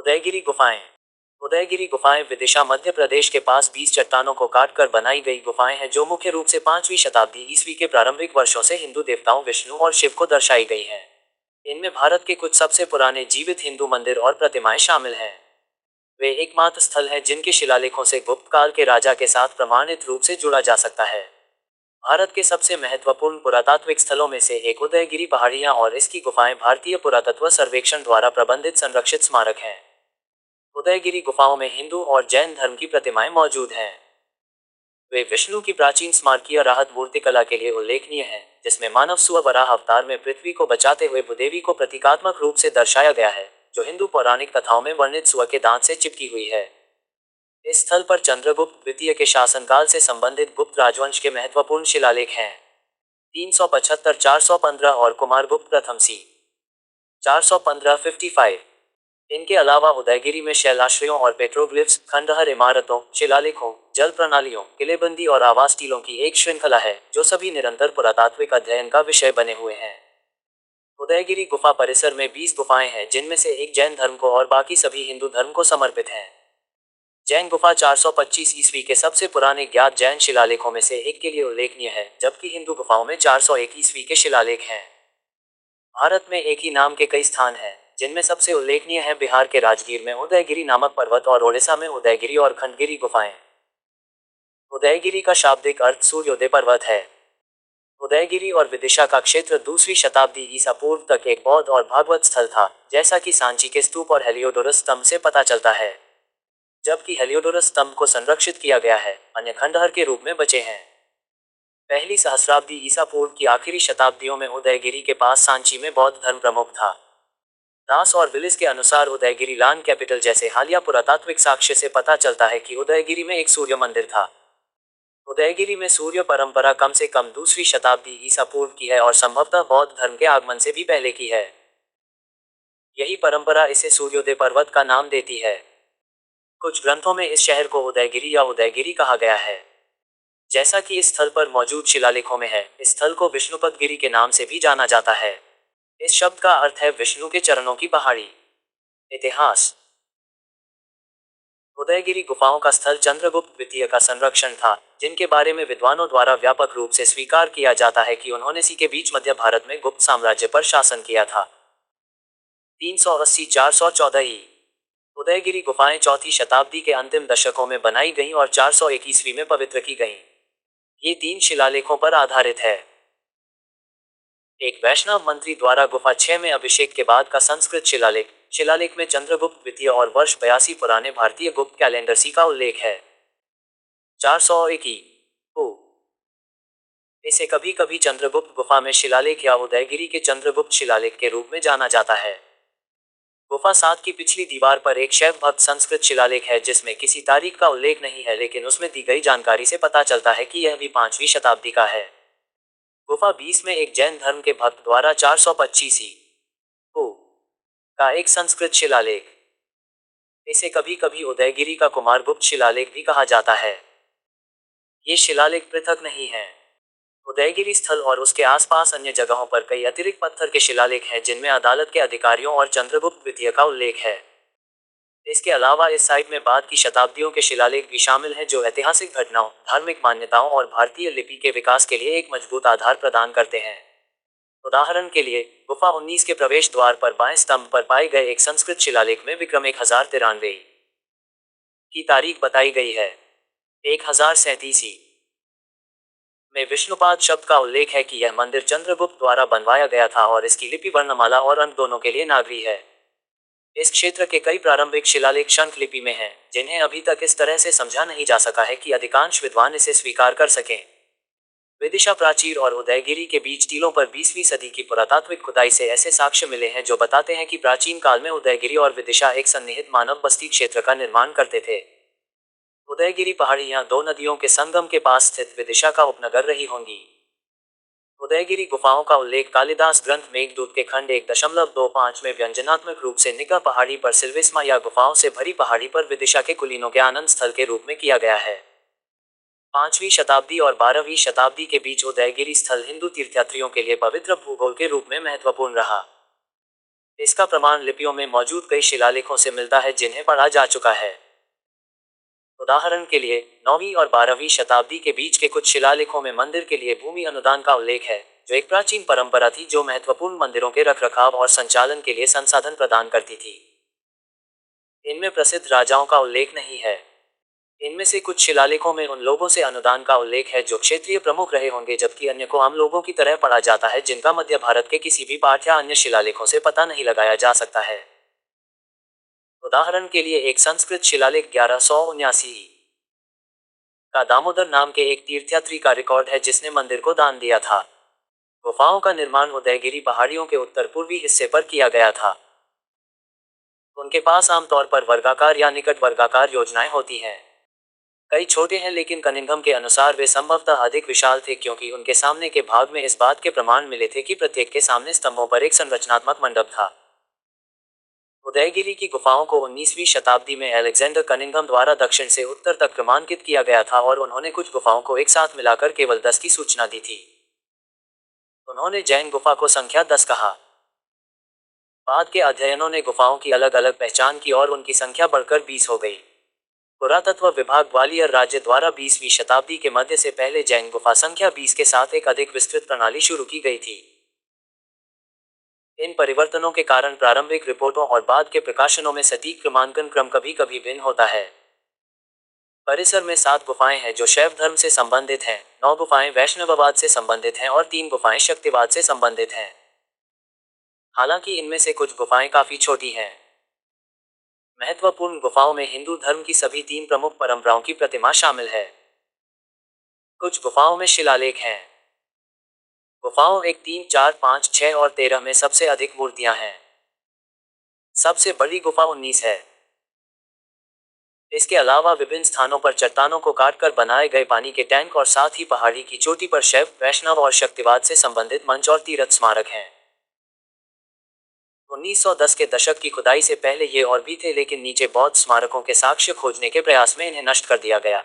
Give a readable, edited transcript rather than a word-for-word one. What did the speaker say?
उदयगिरी गुफाएं। उदयगिरी गुफाएं विदिशा मध्य प्रदेश के पास 20 चट्टानों को काटकर बनाई गई गुफाएं हैं जो मुख्य रूप से 5वीं शताब्दी ईस्वी के प्रारंभिक वर्षों से हिंदू देवताओं विष्णु और शिव को दर्शाई गई हैं। इनमें भारत के कुछ सबसे पुराने जीवित हिंदू मंदिर और प्रतिमाएं शामिल हैं। वे एकमात्र स्थल हैं जिनके शिलालेखों से गुप्त काल के राजा के साथ प्रमाणित रूप से जुड़ा जा सकता है। भारत के सबसे महत्वपूर्ण पुरातात्विक स्थलों में से एक उदयगिरी पहाड़ियां और इसकी गुफाएं भारतीय पुरातत्व सर्वेक्षण द्वारा प्रबंधित संरक्षित स्मारक हैं। उदयगिरी गुफाओं में हिंदू और जैन धर्म की प्रतिमाएं मौजूद हैं। वे विष्णु की प्राचीन स्मारकीय राहत मूर्तिकला के लिए उल्लेखनीय हैं, जिसमें मानव सूअर वराह अवतार में पृथ्वी को बचाते हुए भूदेवी को प्रतीकात्मक रूप से दर्शाया गया है, जो हिंदू पौराणिक कथाओं में वर्णित सूअर के दांत से चिपकी हुई है। इस स्थल पर चंद्रगुप्त द्वितीय के शासनकाल से संबंधित गुप्त राजवंश के महत्वपूर्ण शिलालेख हैं। 375-415 और कुमारगुप्त प्रथम सी 415-55। इनके अलावा उदयगिरी में शैलाश्रयों और पेट्रोग्लिफ्स, खंडहर इमारतों, शिलालेखों, जल प्रणालियों, किलेबंदी और आवास टीलों की एक श्रृंखला है, जो सभी निरंतर पुरातात्विक अध्ययन का विषय बने हुए हैं। उदयगिरी गुफा परिसर में 20 गुफाएं हैं, जिनमें से एक जैन धर्म को और बाकी सभी हिंदू धर्म को समर्पित हैं। जैन गुफा 425 ईस्वी के सबसे पुराने ज्ञात जैन शिलालेखों में से एक के लिए उल्लेखनीय है, जबकि हिंदू गुफाओं में 401 ईस्वी के शिलालेख हैं। भारत में एक ही नाम के कई स्थान हैं, जिनमें सबसे उल्लेखनीय है बिहार के राजगीर में उदयगिरी नामक पर्वत और ओडिशा में उदयगिरी और खंडगिरी गुफाएं। उदयगिरी का शाब्दिक अर्थ सूर्योदय पर्वत है। उदयगिरी और विदिशा का क्षेत्र 2वीं शताब्दी ईसा पूर्व तक एक बौद्ध और भागवत स्थल था, जैसा कि सांची के स्तूप और हेलियोडोरस स्तंभ से पता चलता है। जबकि हेलियोडोरस स्तंभ को संरक्षित किया गया है, अन्य खंडहर के रूप में बचे हैं। पहली सहस्राब्दी ईसा पूर्व की आखिरी शताब्दियों में उदयगिरी के पास सांची में बौद्ध धर्म प्रमुख था। दास और विलिस के अनुसार उदयगिरी लैंड कैपिटल जैसे हालिया पुरातात्विक साक्ष्य से पता चलता है कि उदयगिरी में एक सूर्य मंदिर था। उदयगिरी में सूर्य परंपरा कम से कम 2वीं शताब्दी ईसा पूर्व की है और संभवतः बौद्ध धर्म के आगमन से भी पहले की है। यही परंपरा इसे सूर्योदय पर्वत का नाम देती है। कुछ ग्रंथों में इस शहर को उदयगिरी या उदयगिरी कहा गया है। जैसा कि इस स्थल पर मौजूद शिलालेखों में है, इस स्थल को विष्णुपदगिरी के नाम से भी जाना जाता है। इस शब्द का अर्थ है विष्णु के चरणों की पहाड़ी। इतिहास। उदयगिरी गुफाओं का स्थल चंद्रगुप्त द्वितीय का संरक्षण था, जिनके बारे में विद्वानों द्वारा व्यापक रूप से स्वीकार किया जाता है कि उन्होंने सी के बीच मध्य भारत में गुप्त साम्राज्य पर शासन किया था। 380-414 ई। उदयगिरी गुफाएं 4वीं शताब्दी के अंतिम दशकों में बनाई गईं और 401 ईस्वी में पवित्र की गईं। ये 3 शिलालेखों पर आधारित है। एक वैष्णव मंत्री द्वारा गुफा 6 में अभिषेक के बाद का संस्कृत शिलालेख में चंद्रगुप्त द्वितीय और वर्ष 82 पुराने भारतीय गुप्त कैलेंडर सी का उल्लेख है। 401 ई। इसे कभी कभी चंद्रगुप्त गुफा में शिलालेख या उदयगिरी के चंद्रगुप्त शिलालेख के रूप में जाना जाता है। गुफा 7 की पिछली दीवार पर एक शैव भक्त संस्कृत शिलालेख है, जिसमें किसी तारीख का उल्लेख नहीं है, लेकिन उसमें दी गई जानकारी से पता चलता है कि यह भी 5वीं शताब्दी का है। गुफा 20 में एक जैन धर्म के भक्त द्वारा 425 ई का एक संस्कृत शिलालेख। इसे कभी कभी उदयगिरी का कुमारगुप्त शिलालेख भी कहा जाता है। ये शिलालेख पृथक नहीं हैं। उदयगिरी स्थल और उसके आसपास अन्य जगहों पर कई अतिरिक्त पत्थर के शिलालेख हैं, जिनमें अदालत के अधिकारियों और चंद्रगुप्त द्वितीय का उल्लेख है। इसके अलावा इस साइट में बाद की शताब्दियों के शिलालेख भी शामिल हैं, जो ऐतिहासिक घटनाओं, धार्मिक मान्यताओं और भारतीय लिपि के विकास के लिए एक मजबूत आधार प्रदान करते हैं। उदाहरण के लिए, गुफा 19 के प्रवेश द्वार पर बाएं स्तंभ पर पाए गए एक संस्कृत शिलालेख में विक्रम 1093 की तारीख बताई गई है। 1037 में विष्णुपाद शब्द का उल्लेख है कि यह मंदिर चंद्रगुप्त द्वारा बनवाया गया था और इसकी लिपि वर्णमाला और अंक दोनों के लिए नागरी है। इस क्षेत्र के कई प्रारंभिक शिलालेख शंख लिपि में हैं, जिन्हें अभी तक इस तरह से समझा नहीं जा सका है कि अधिकांश विद्वान इसे स्वीकार कर सकें। विदिशा प्राचीर और उदयगिरी के बीच टीलों पर 20वीं सदी की पुरातात्विक खुदाई से ऐसे साक्ष्य मिले हैं जो बताते हैं कि प्राचीन काल में उदयगिरी और विदिशा एक सन्निहित मानव बस्ती क्षेत्र का निर्माण करते थे। उदयगिरी पहाड़ियां 2 नदियों के संगम के पास स्थित विदिशा का उपनगर रही होंगी। उदयगिरी गुफाओं का उल्लेख कालिदास ग्रंथ मेघदूत के खंड 1.25 में व्यंजनात्मक रूप से निका पहाड़ी पर सिल्विस्मा या गुफाओं से भरी पहाड़ी पर विदिशा के कुलीनों के आनंद स्थल के रूप में किया गया है। 5वीं शताब्दी और 12वीं शताब्दी के बीच उदयगिरी स्थल हिंदू तीर्थयात्रियों के लिए पवित्र भूगोल के रूप में महत्वपूर्ण रहा। इसका प्रमाण लिपियों में मौजूद कई शिलालेखों से मिलता है जिन्हें पढ़ा जा चुका है। उदाहरण के लिए 9वीं और 12वीं शताब्दी के बीच के कुछ शिलालेखों में मंदिर के लिए भूमि अनुदान का उल्लेख है, जो एक प्राचीन परंपरा थी जो महत्वपूर्ण मंदिरों के रखरखाव और संचालन के लिए संसाधन प्रदान करती थी। इनमें प्रसिद्ध राजाओं का उल्लेख नहीं है। इनमें से कुछ शिलालेखों में उन लोगों से अनुदान का उल्लेख है जो क्षेत्रीय प्रमुख रहे होंगे, जबकि अन्य को आम लोगों की तरह पढ़ा जाता है जिनका मध्य भारत के किसी भी पाठ या अन्य शिलालेखों से पता नहीं लगाया जा सकता है। उदाहरण के लिए एक संस्कृत शिलालेख 1179 का दामोदर नाम के एक तीर्थयात्री का रिकॉर्ड है जिसने मंदिर को दान दिया था। गुफाओं का निर्माण उदयगिरी पहाड़ियों के उत्तर पूर्वी हिस्से पर किया गया था। उनके पास आमतौर पर वर्गाकार या निकट वर्गाकार योजनाएं होती हैं। कई छोटे हैं, लेकिन कनिंघम के अनुसार वे संभवतः अधिक विशाल थे क्योंकि उनके सामने के भाग में इस बात के प्रमाण मिले थे कि प्रत्येक के सामने स्तंभों पर एक संरचनात्मक मंडप था। उदयगिरी की गुफाओं को 19वीं शताब्दी में अलेक्जेंडर कनिंघम द्वारा दक्षिण से उत्तर तक क्रमांकित किया गया था और उन्होंने कुछ गुफाओं को एक साथ मिलाकर केवल 10 की सूचना दी थी। उन्होंने जैन गुफा को संख्या 10 कहा। बाद के अध्ययनों ने गुफाओं की अलग अलग पहचान की और उनकी संख्या बढ़कर 20 हो गई। पुरातत्व विभाग ग्वालियर राज्य द्वारा 20वीं शताब्दी के मध्य से पहले जैन गुफा संख्या 20 के साथ एक अधिक विस्तृत प्रणाली शुरू की गई थी। इन परिवर्तनों के कारण प्रारंभिक रिपोर्टों और बाद के प्रकाशनों में सटीक क्रमांकन क्रम कभी कभी भिन्न होता है। परिसर में 7 गुफाएं हैं जो शैव धर्म से संबंधित हैं, 9 गुफाएं वैष्णववाद से संबंधित हैं और 3 गुफाएं शक्तिवाद से संबंधित हैं। हालांकि इनमें से कुछ गुफाएं काफी छोटी हैं। महत्वपूर्ण गुफाओं में हिंदू धर्म की सभी 3 प्रमुख परंपराओं की प्रतिमा शामिल है। कुछ गुफाओं में शिलालेख हैं। गुफाओं 1, 3, 4, 5, 6 और 13 में सबसे अधिक मूर्तियां हैं। सबसे बड़ी गुफा 19 है। इसके अलावा विभिन्न स्थानों पर चट्टानों को काटकर बनाए गए पानी के टैंक और साथ ही पहाड़ी की चोटी पर शैव, वैष्णव और शक्तिवाद से संबंधित मंच और तीर्थ स्मारक हैं। 1910 के दशक की खुदाई से पहले ये और भी थे, लेकिन नीचे बौद्ध स्मारकों के साक्ष्य खोजने के प्रयास में इन्हें नष्ट कर दिया गया।